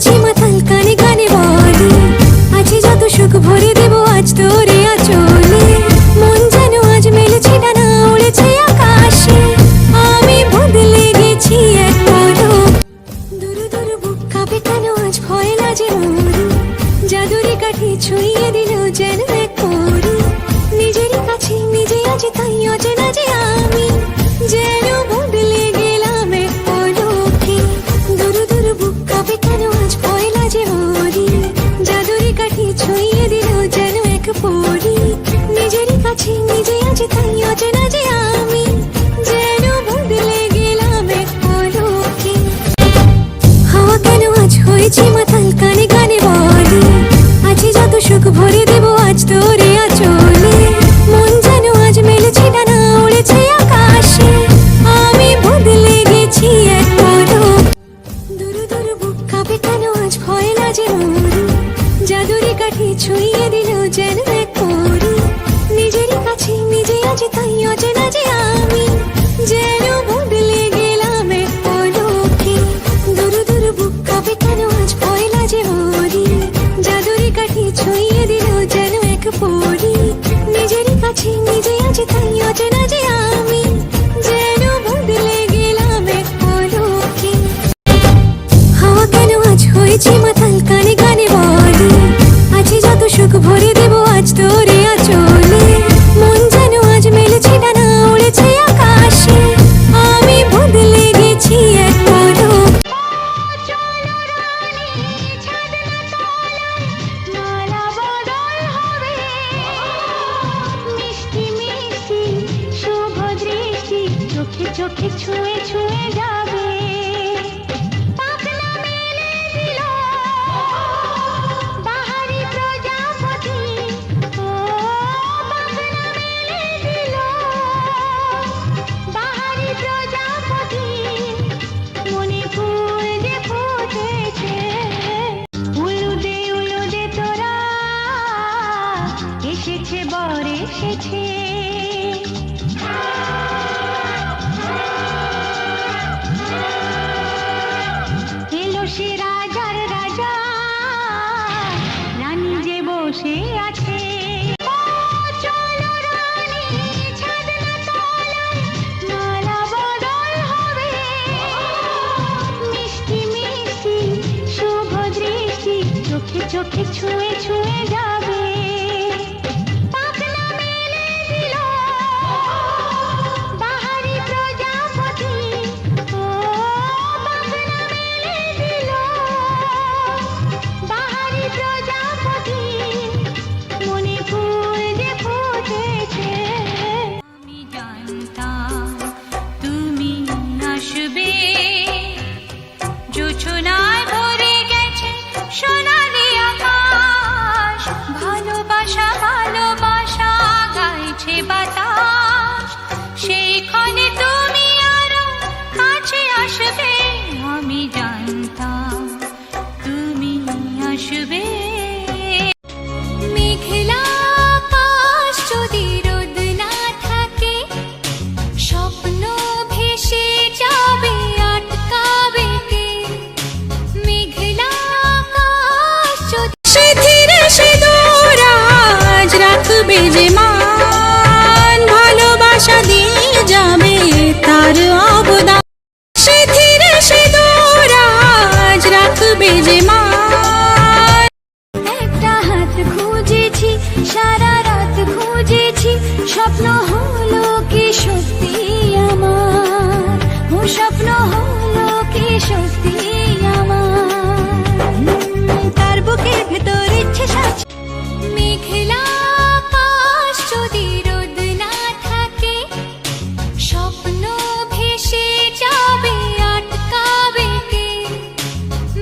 হয়েছি মাতাল, কানে কানে বলে আছে যত সুখ ভরে দেব আজ তোরে আঁচলে। মন যেন আজ মেলেছে ডানা, উড়েছে আকাশে, আমি বদলে গেছি এক পলক। দুরু দুরু বুক কাঁপে কেন আজ ভয় লাজে মরি, জাদুরে কাঠি ছুঁয়ে দিল যেন এক পরি। নিজেরই কাছে নিজে আজ তাই অচেনা যে আমি, যেন বদলে গেলাম এক পলকে। দুরু দুরু বুক কাঁপে কেন আজ ভয় লাজে মরি, জাদুরে কাঠি ছুঁয়ে দিল যেন এক পরি। নিজেরই কাছে নিজে আজ তাই অচেনা যে আমি, যেন বদলে গেলাম এক পলকে। হাওয়া কেন আজ হয়েছি মাতাল, কানে কানে বলে আছে যত সুখ ভরে দেব আজ তোরে আঁচলে। মন যেন আজ মেলেছে ডানা, উড়েছে আকাশে, আমি বদলে গেছি এক পলক। দুরু দুরু বুক কাঁপে কেন আজ ভয় লাজে মরি, জাদুরে কাঠি ছুঁয়ে দিল যেন এক পরি। নিজেরই কাছে নিজে আজ তাই অচেনা যে আমি, যেন বদলে গেলাম এক পলকে। দুরু দুরু বুক কাঁপে কেন আজ ভয় লাজে মরি, জাদুরে কাঠি ছুঁয়ে দিল যেন এক পরি। নিজেরই কাছে নিজে আজ তাই অচেনা যে আমি, যেন বদলে গেলাম এক পলকে। হাওয়া কেন আজ হয়েছি মাতাল, কানে কানে বলে আছে যত সুখ ভরে দেব আজ তোরে আঁচলে। মন যেন আজ মেলেছে ডানা, উড়েছে আকাশে, আমি বদলে গেছি এক পলক। চোখে চোখে ছুঁয়ে ছুঁয়ে যাবে, পাখনা মেলে দিল বাহারি প্রজাপতি। ও পাখনা মেলে দিল বাহারি প্রজাপতি, মনে ফুল যে ফুটেছে। উলুদে তোরা এসেছে বর এসেছে, এলো সে রাজার রাজা, রানী যে বসে আছে। ও চলো রানী ছাদনা তলায়, মালা বদল হবে, মিষ্টি মিষ্টি শুভ দৃষ্টি চোখে চোখে ছুঁয়ে ছুঁয়ে যাবে। পাখনা মেলে দিল বাহারি প্রজাপতি, ও পাখনা মেলে দিল বাহারি প্রজাপতি, মনে ফুল যে ফুটেছে। আমি জানতাম তুমি আসবে, জোছনায় ভরে গেছে সোনালি আকাশ। ভালোবাসা ভালোবাসা গাইছে বাতাস, সেইখানে তুমি আরো কাছে আসবে। আমি জানতাম তুমি আসবে। মেঘলা আকাশ যদি রোদ না থাকে, স্বপ্ন ভেসে যাবে আটকাবে কে। মেঘলা আকাশ যদি সে ধীরে সে দোরাজ রাখবে যে মান, ভালোবাসা দিয়ে যাবে তার অবদান। সে ধীরে সে দোরাজ রাখবে যে মান। একটা হাত খুঁজেছি, সারা রাত খুঁজেছি, স্বপ্ন হলো কি সত্যি আমার, ও স্বপ্ন হলো কি সত্যি আমার। তার বুকের ভেতর ইচ্ছে সাথে। মেঘলা আকাশ যদি রোদ না থাকে, স্বপ্ন ভেসে যাবে আটকাবে কে।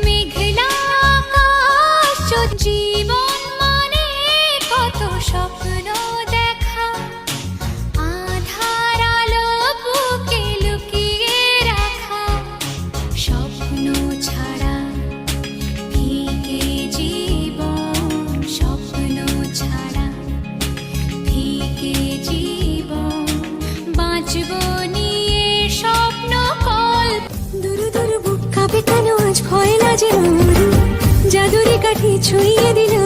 মেঘলা আকাশ যদি জীবন মানে কত স্বপ্ন দেখা, আধার আলো বুকে লুকিয়ে রাখা। স্বপ্ন ছাড়া ফিকে জীবন, স্বপ্ন ছাড়া ফিকে জীবন। বাঁচব নিয়ে স্বপ্ন কল্প। দুরু দুরু বুক কাঁপে কেন আজ ভয় লাজে মরি, কাঠি ছুঁয়ে দিল